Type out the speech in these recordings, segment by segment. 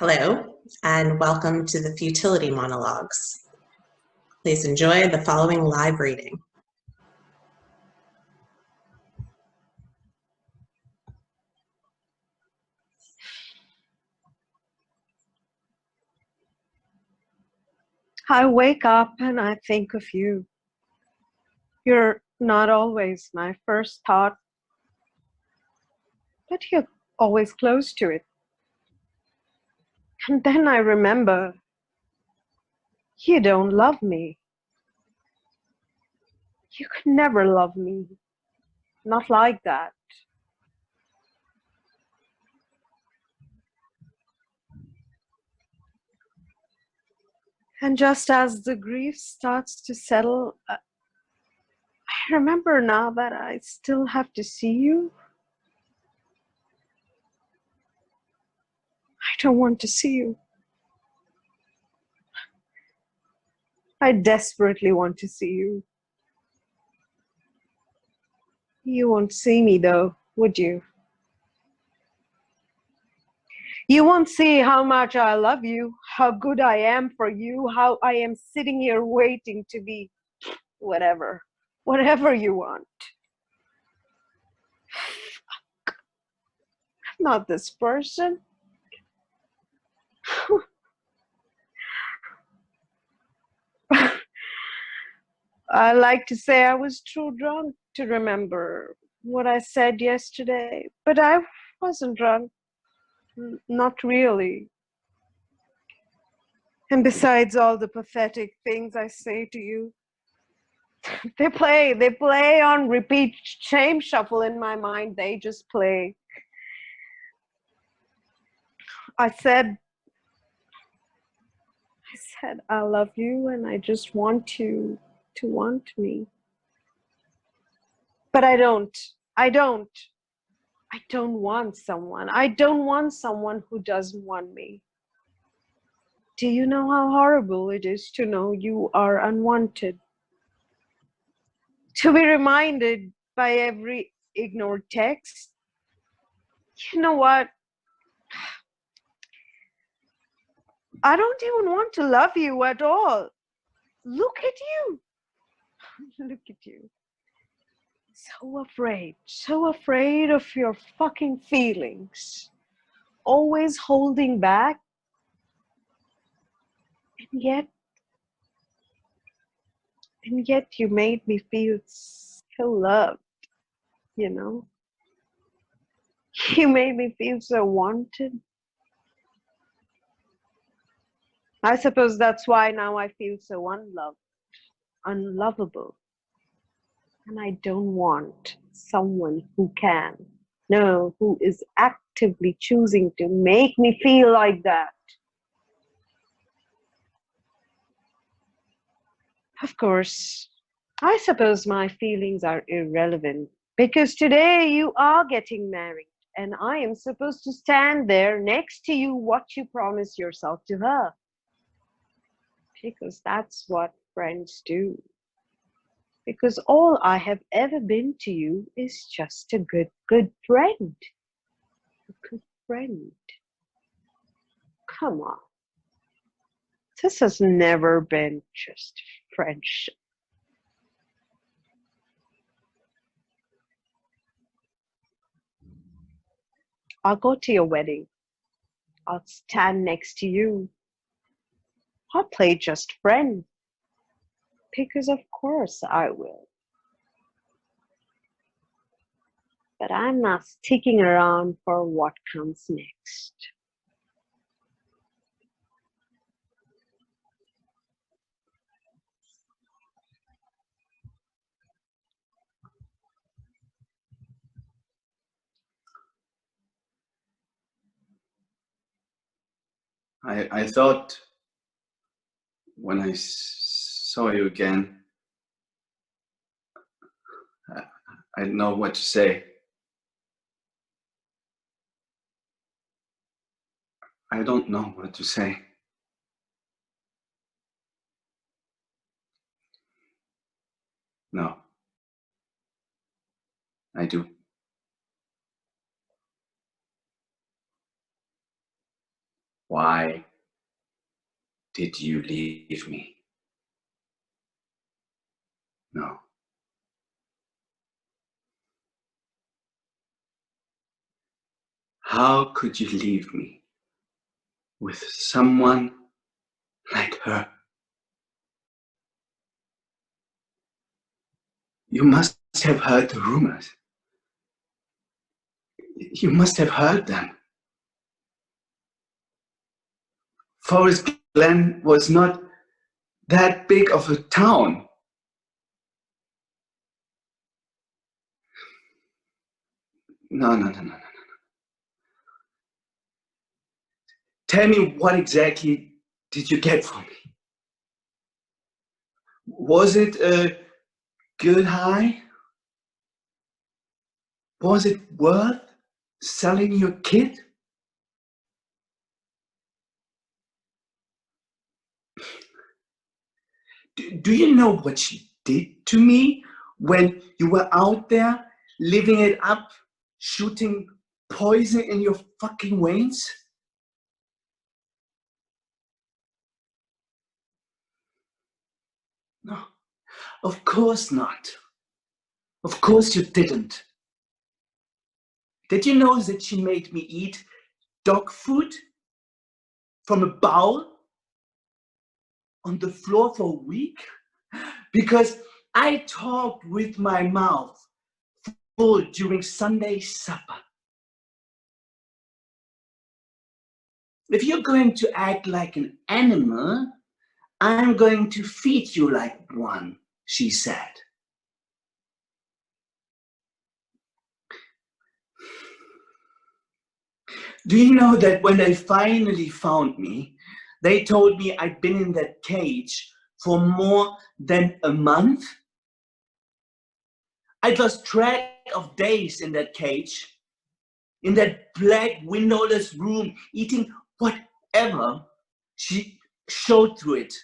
Hello, and welcome to the Futility Monologues. Please enjoy the following live reading. I wake up and I think of you. You're not always my first thought, but you're always close to it. And then I remember, you don't love me. You could never love me. Not like that. And just as the grief starts to settle, I remember now that I still have to see you. I don't want to see you. I desperately want to see you. You won't see me though, would you? You won't see how much I love you, how good I am for you, how I am sitting here waiting to be whatever you want. Not this person. I like to say I was too drunk to remember what I said yesterday, but I wasn't drunk. Not really. And besides all the pathetic things I say to you, they play on repeat, shame shuffle in my mind. They just play. I said I love you and I just want you to want me. But I don't want someone. I don't want someone who doesn't want me. Do you know how horrible it is to know you are unwanted? To be reminded by every ignored text. You know what? I don't even want to love you at all. Look at you. Look at you. So afraid of your fucking feelings. Always holding back. And yet you made me feel so loved, you know? You made me feel so wanted. I suppose that's why now I feel so unloved, unlovable. And I don't want someone who can, no, who is actively choosing to make me feel like that. Of course, I suppose my feelings are irrelevant because today you are getting married and I am supposed to stand there next to you, what you promised yourself to her. Because that's what friends do. Because all I have ever been to you is just a good friend. A good friend. Come on. This has never been just friendship. I'll go to your wedding. I'll stand next to you. I'll play just friend. Because of course I will. But I'm not sticking around for what comes next. I thought when I saw you again, I didn't know what to say. I don't know what to say. No, I do. Why did you leave me? No. How could you leave me with someone like her? You must have heard the rumors. You must have heard them. Forest Glen was not that big of a town. No. Tell me, what exactly did you get from me? Was it a good high? Was it worth selling your kid? Do you know what she did to me when you were out there living it up, shooting poison in your fucking veins? No, of course not. Of course you didn't. Did you know that she made me eat dog food from a bowl on the floor for a week? Because I talked with my mouth full during Sunday supper. If you're going to act like an animal, I'm going to feed you like one, she said. Do you know that when they finally found me, they told me I'd been in that cage for more than a month? I'd lost track of days in that cage, in that black windowless room, eating whatever she showed through it,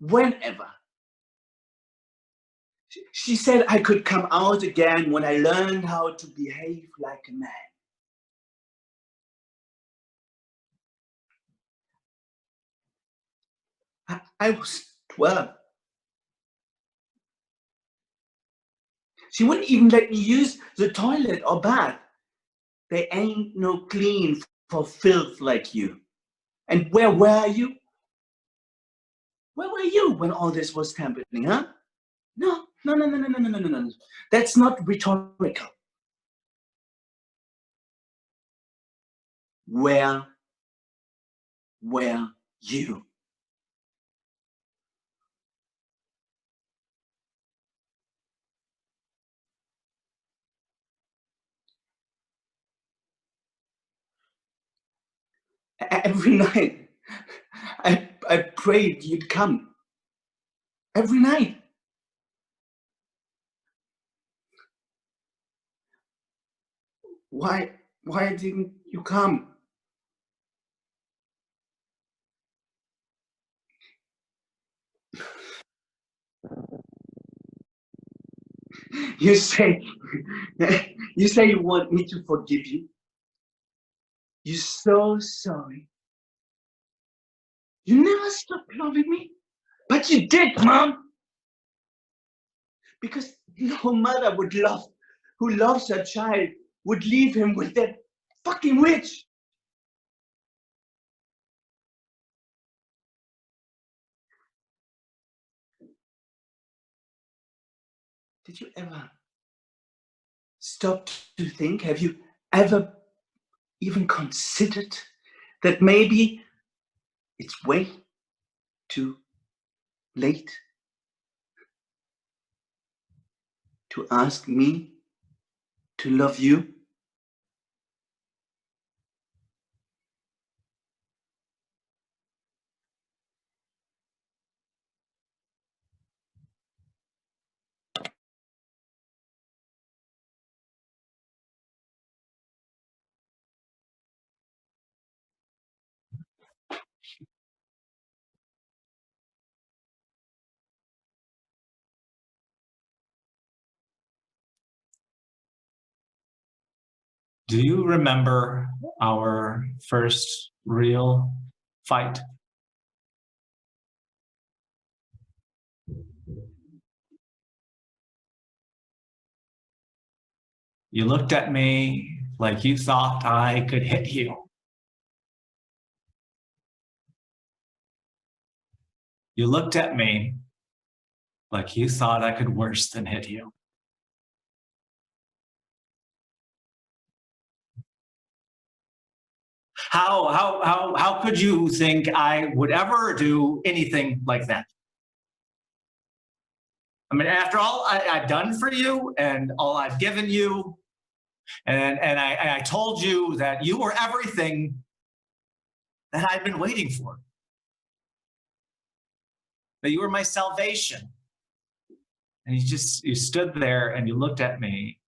whenever. She said I could come out again when I learned how to behave like a man. I was 12. She wouldn't even let me use the toilet or bath. There ain't no clean for filth like you. And where were you? Where were you when all this was happening, huh? No. That's not rhetorical. Where were you? Every night, I prayed you'd come. Every night. Why didn't you come? You say you want me to forgive you. You're so sorry. You never stopped loving me, but you did, Mom. Because no mother who loves her child would leave him with that fucking witch. Did you ever stop to think? Have you ever even considered that maybe it's way too late to ask me to love you? Do you remember our first real fight. You looked at me like you thought I could hit you. You looked at me like you thought I could worse than hit you. How could you think I would ever do anything like that? I mean, after all I've done for you and all I've given you, and I told you that you were everything that I've been waiting for, that you were my salvation. And you stood there and you looked at me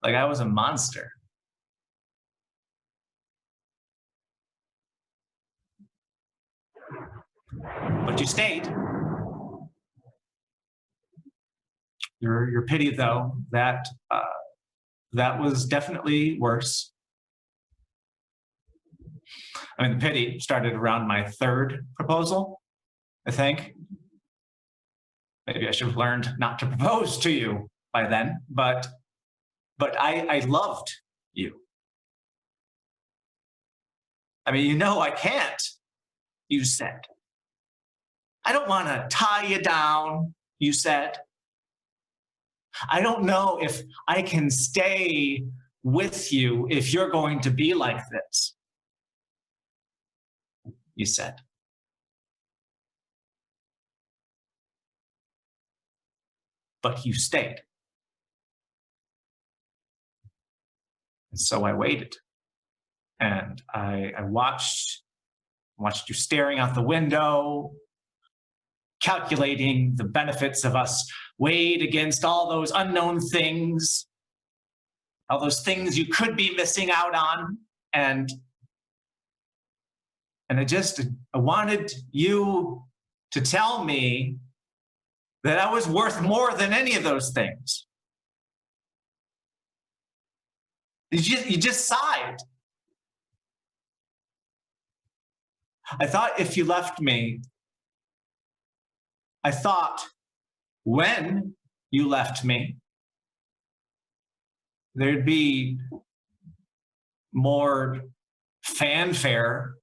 like I was a monster. But you stayed. Your pity, though, that was definitely worse. I mean, the pity started around my third proposal, I think. Maybe I should have learned not to propose to you by then, but I loved you. I mean, you know I can't, you said. I don't want to tie you down, you said. I don't know if I can stay with you if you're going to be like this, you said. But you stayed. And so I waited. And I watched you staring out the window, calculating the benefits of us weighed against all those unknown things, all those things you could be missing out on. And I wanted you to tell me that I was worth more than any of those things. You just sighed. I thought if you left me, I thought when you left me, there'd be more fanfare.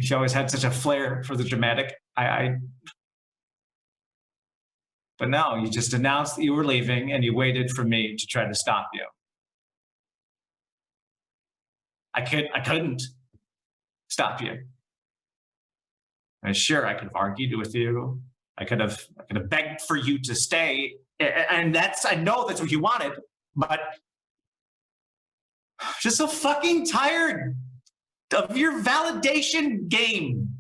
She always had such a flair for the dramatic. But no, you just announced that you were leaving and you waited for me to try to stop you. I couldn't stop you. And sure, I could have argued with you. I could have begged for you to stay. And I know that's what you wanted, but I'm just so fucking tired of your validation game.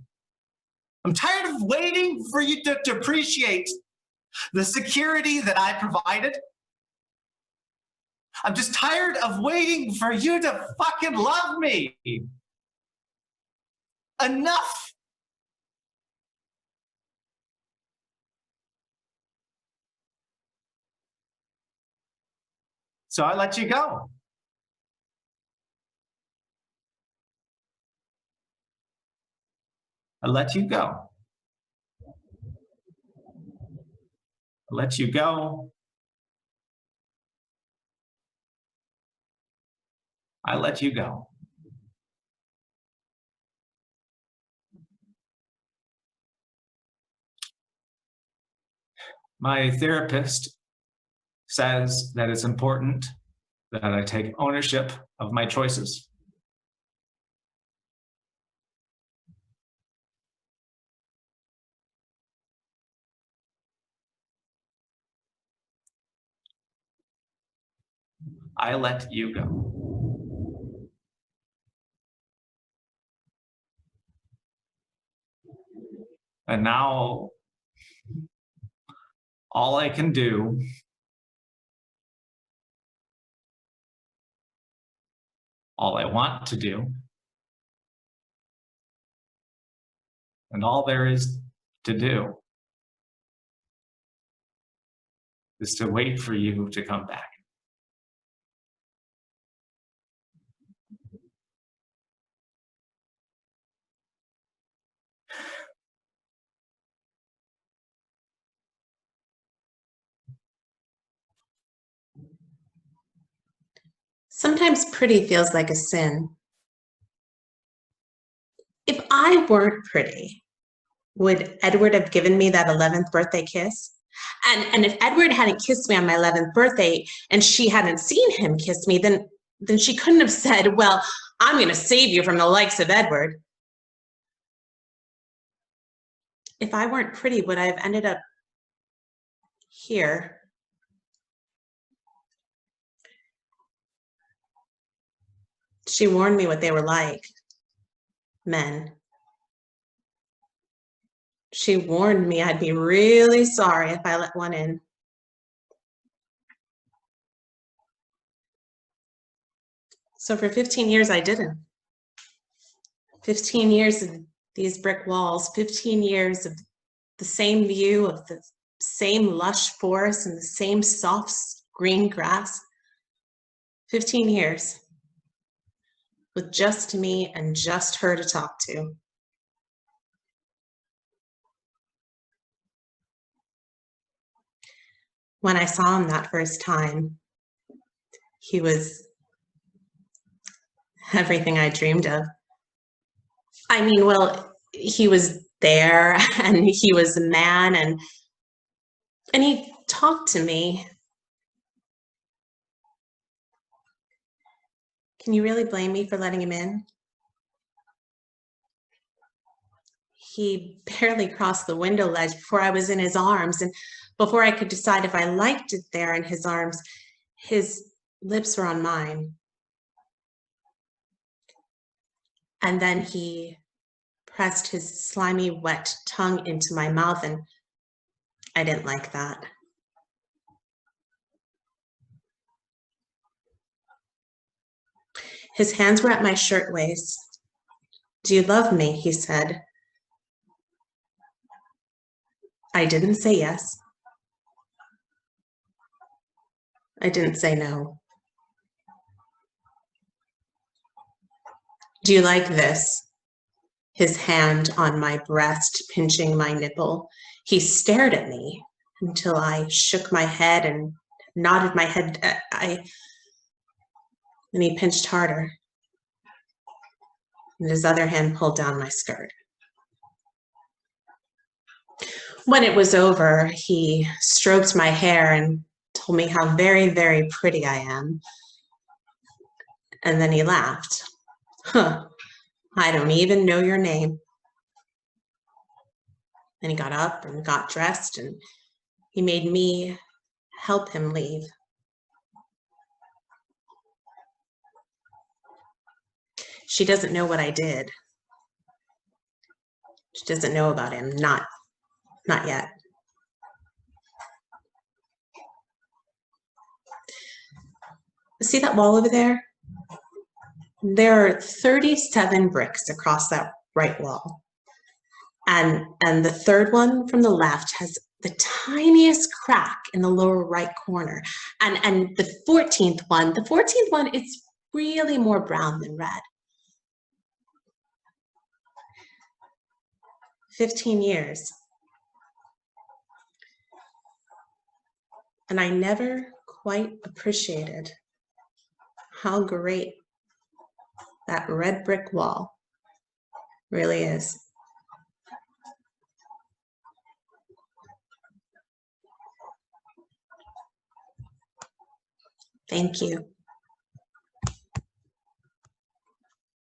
I'm tired of waiting for you to appreciate the security that I provided. I'm just tired of waiting for you to fucking love me. Enough. So I let you go. I let you go. I let you go. I let you go. My therapist says that it's important that I take ownership of my choices. I let you go. And now all I can do all I want to do, and all there is to do, is to wait for you to come back. Sometimes pretty feels like a sin. If I weren't pretty, would Edward have given me that 11th birthday kiss? And if Edward hadn't kissed me on my 11th birthday and she hadn't seen him kiss me, then she couldn't have said, well, I'm going to save you from the likes of Edward. If I weren't pretty, would I have ended up here? She warned me what they were like, men. She warned me I'd be really sorry if I let one in. So for 15 years, I didn't. 15 years of these brick walls, 15 years of the same view of the same lush forest and the same soft green grass. 15 years with just me and just her to talk to. When I saw him that first time, he was everything I dreamed of. I mean, well, he was there and he was a man and he talked to me. Can you really blame me for letting him in? He barely crossed the window ledge before I was in his arms, and before I could decide if I liked it there in his arms, his lips were on mine. And then he pressed his slimy, wet tongue into my mouth, and I didn't like that. His hands were at my shirtwaist. Do you love me? He said. I didn't say yes. I didn't say no. Do you like this? His hand on my breast, pinching my nipple. He stared at me until I shook my head and nodded my head. And he pinched harder. And his other hand pulled down my skirt. When it was over, he stroked my hair and told me how very, very pretty I am. And then he laughed. Huh, I don't even know your name. And he got up and got dressed, and he made me help him leave. She doesn't know what I did. She doesn't know about him, not yet. See that wall over there? There are 37 bricks across that right wall. And the third one from the left has the tiniest crack in the lower right corner. And the 14th one, it's really more brown than red. 15 years. And I never quite appreciated how great that red brick wall really is. Thank you.